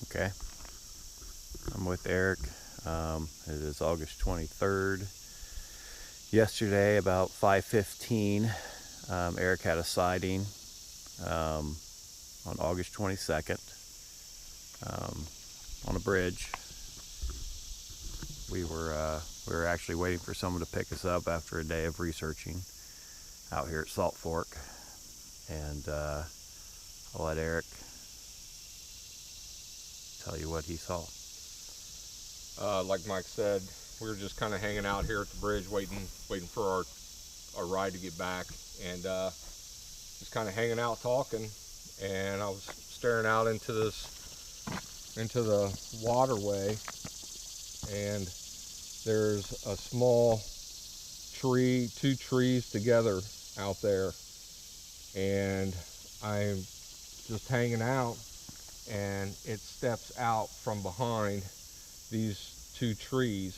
Okay. I'm with Eric. It is August 23rd. Yesterday, about 5:15, Eric had a sighting on August 22nd on a bridge. We were actually waiting for someone to pick us up after a day of researching out here at Salt Fork, and I'll let Eric tell you what he saw. Like Mike said, we were just kind of hanging out here at the bridge, waiting for our ride to get back, and just kind of hanging out, talking. And I was staring out into the waterway, and there's a small tree, two trees together out there, and I'm just hanging out, and it steps out from behind these two trees,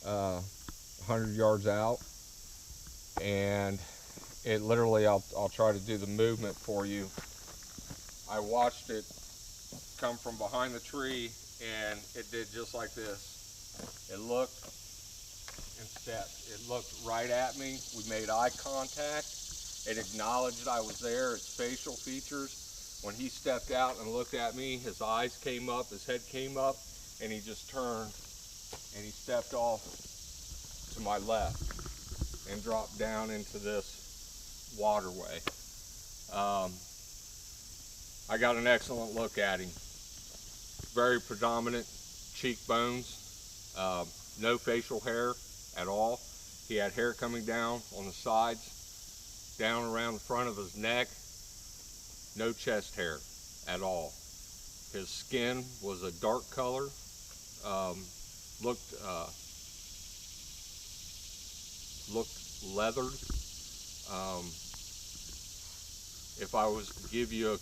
100 yards out, and it literally, I'll try to do the movement for you. I watched it come from behind the tree, and it did just like this. It looked and stepped. It looked right at me. We made eye contact. It acknowledged I was there. Its facial features. When he stepped out and looked at me, his eyes came up, his head came up, and he just turned and he stepped off to my left and dropped down into this waterway. I got an excellent look at him. Very predominant cheekbones, no facial hair at all. He had hair coming down on the sides, down around the front of his neck, no chest hair at all. His skin was a dark color, looked leathered. If I was to give you a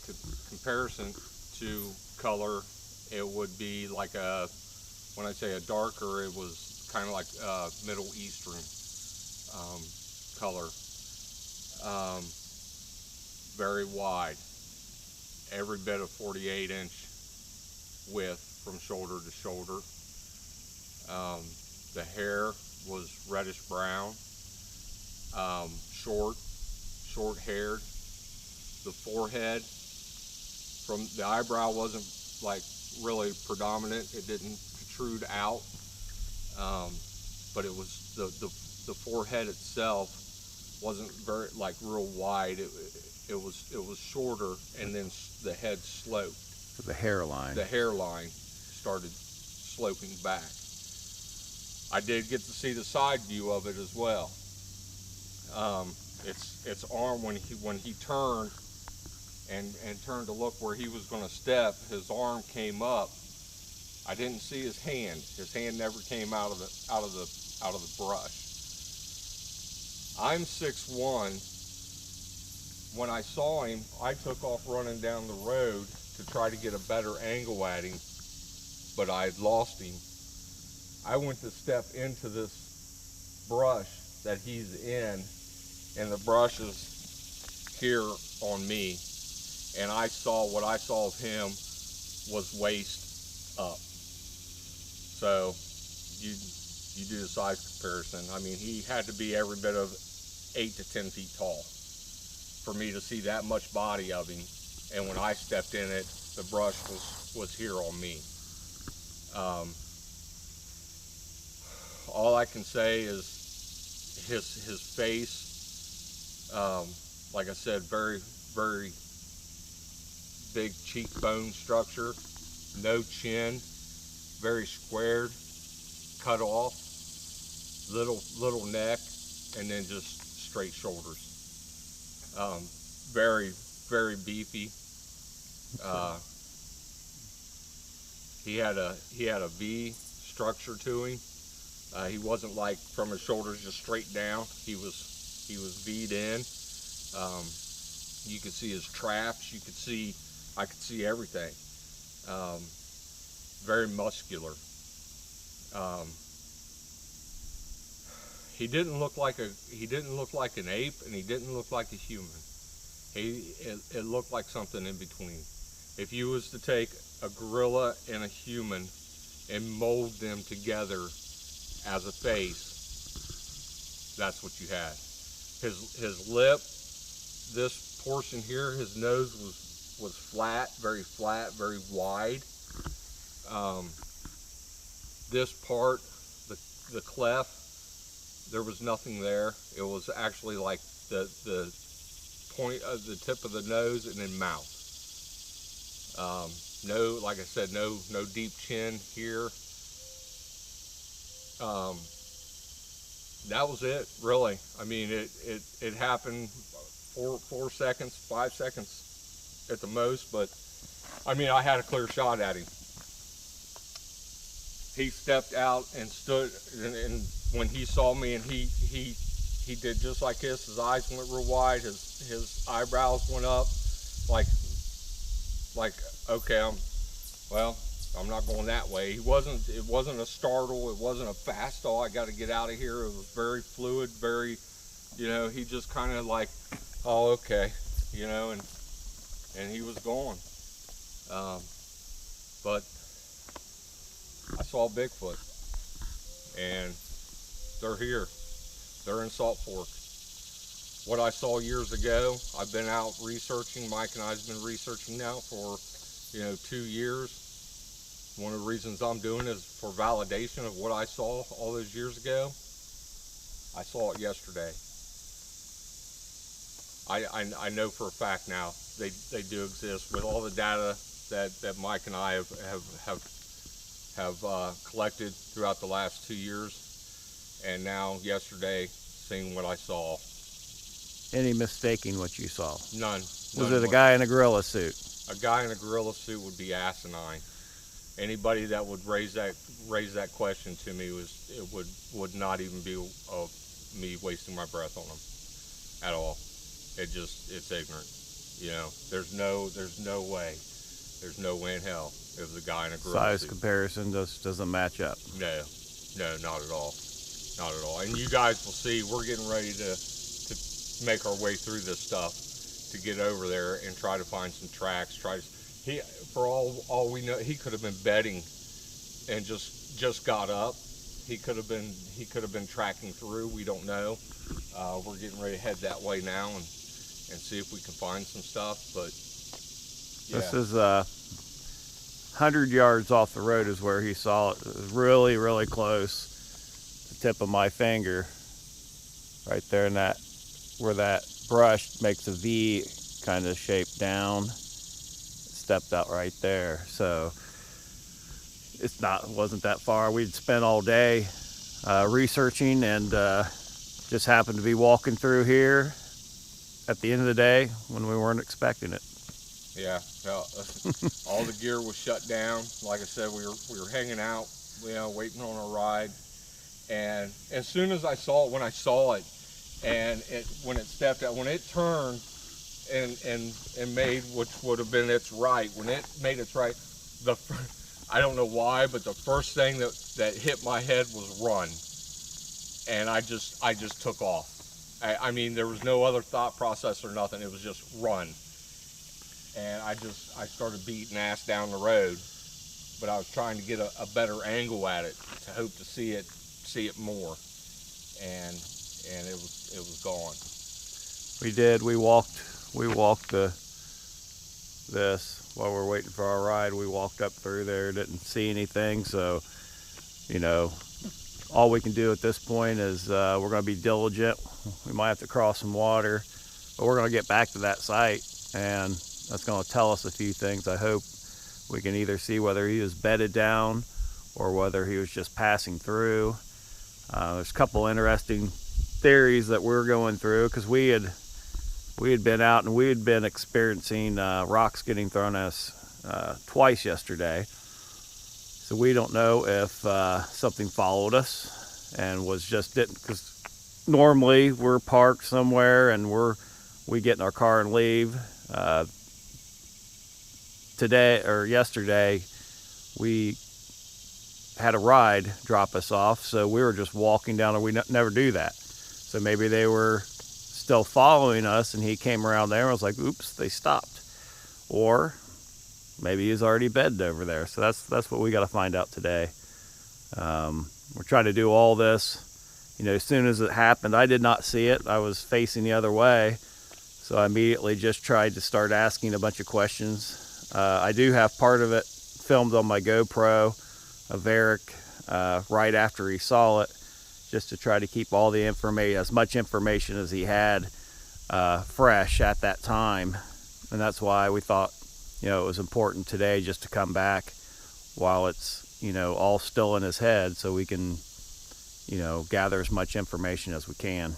comparison to color, it would be like when I say a darker, it was kind of like Middle Eastern color. Very wide, every bit of 48-inch width from shoulder to shoulder. The hair was reddish brown, short haired. The forehead, from the eyebrow, wasn't like really predominant. It didn't protrude out, but it was the forehead itself wasn't very like real wide. It was shorter, and then the head sloped. So the hairline Started sloping back. I did get to see the side view of it as well. Its arm, when he turned and turned to look where he was going to step, his arm came up. I didn't see his hand. His hand never came out of the brush. I'm 6'1". When I saw him, I took off running down the road to try to get a better angle at him, but I had lost him. I went to step into this brush that he's in, and the brush is here on me, and what I saw of him was waist up. So you do the size comparison. I mean, he had to be every bit of 8 to 10 feet tall for me to see that much body of him. And when I stepped in it, the brush was here on me. All I can say is his face, like I said, very big cheekbone structure, no chin, very squared, cut off, little neck, and then just straight shoulders. Very beefy. He had a V structure to him. He wasn't like from his shoulders just straight down. He was V'd in. You could see his traps. I could see everything. Very muscular. He didn't look like an ape, and he didn't look like a human. It looked like something in between. If you was to take a gorilla and a human and mold them together as a face, that's what you had. His lip, this portion here, his nose was flat, very wide. This part, the cleft, there was nothing there. It was actually like the point of the tip of the nose and then mouth. No, like I said, no deep chin here. That was it, really. I mean, it happened 4 seconds, 5 seconds at the most, but I mean, I had a clear shot at him. He stepped out and stood, and when he saw me, and he did just like this. His eyes went real wide. His eyebrows went up, like okay, I'm not going that way. It wasn't a startle. It wasn't a fast, I got to get out of here. It was very fluid, very, he just kind of like, oh, okay, and he was gone. But I saw Bigfoot, and they're here. They're in Salt Fork. What I saw years ago, I've been out researching. Mike and I have been researching now for 2 years. One of the reasons I'm doing is for validation of what I saw all those years ago. I saw it yesterday. I know for a fact now they do exist with all the data that Mike and I have collected throughout the last 2 years, and now yesterday seeing what I saw. Any mistaking what you saw? None. Was it a guy in a gorilla suit? A guy in a gorilla suit would be asinine. Anybody that would raise that question to me would not even be me wasting my breath on them at all. It's ignorant. There's no way. There's no way in hell it was a guy in a gorilla Size suit. comparison just doesn't match up. No, not at all. Not at all. And you guys will see, we're getting ready to make our way through this stuff to get over there and try to find some tracks. For all we know, he could have been bedding and just got up. He could have been tracking through. We don't know. We're getting ready to head that way now and see if we can find some stuff. But yeah. This is 100 yards off the road is where he saw it. It was really, really close. The tip of my finger, right there in where that brush makes a V kind of shape down. Stepped out right there. So wasn't that far. We'd spent all day researching, and just happened to be walking through here at the end of the day when we weren't expecting it. Yeah, no, all the gear was shut down. Like I said, we were hanging out, waiting on our ride. And as soon as when I saw it, and when it stepped out, when it turned and made, which would have been its right, when it made its right, I don't know why, but the first thing that hit my head was run, and I just took off. I mean, there was no other thought process or nothing. It was just run, and I started beating ass down the road, but I was trying to get a better angle at it to hope to see it more, and it was gone. We did. We walked this while we're waiting for our ride. We walked up through there, didn't see anything. So, all we can do at this point is we're going to be diligent. We might have to cross some water, but we're going to get back to that site, and that's going to tell us a few things. I hope we can either see whether he was bedded down or whether he was just passing through. There's a couple interesting theories that we're going through, because we had been out and we had been experiencing rocks getting thrown at us twice yesterday. So we don't know if something followed us and didn't, because normally we're parked somewhere and we get in our car and leave. Today or yesterday, we had a ride drop us off, so we were just walking down, and we never do that. So maybe they were still following us, and he came around there and was like, oops, they stopped. Or maybe he's already bedded over there. So that's what we got to find out today. We're trying to do all this. As soon as it happened, I did not see it. I was facing the other way. So I immediately just tried to start asking a bunch of questions. I do have part of it filmed on my GoPro of Eric right after he saw it, just to try to keep all the information, as much information as he had, fresh at that time. And that's why we thought, it was important today just to come back while it's, all still in his head, so we can, gather as much information as we can.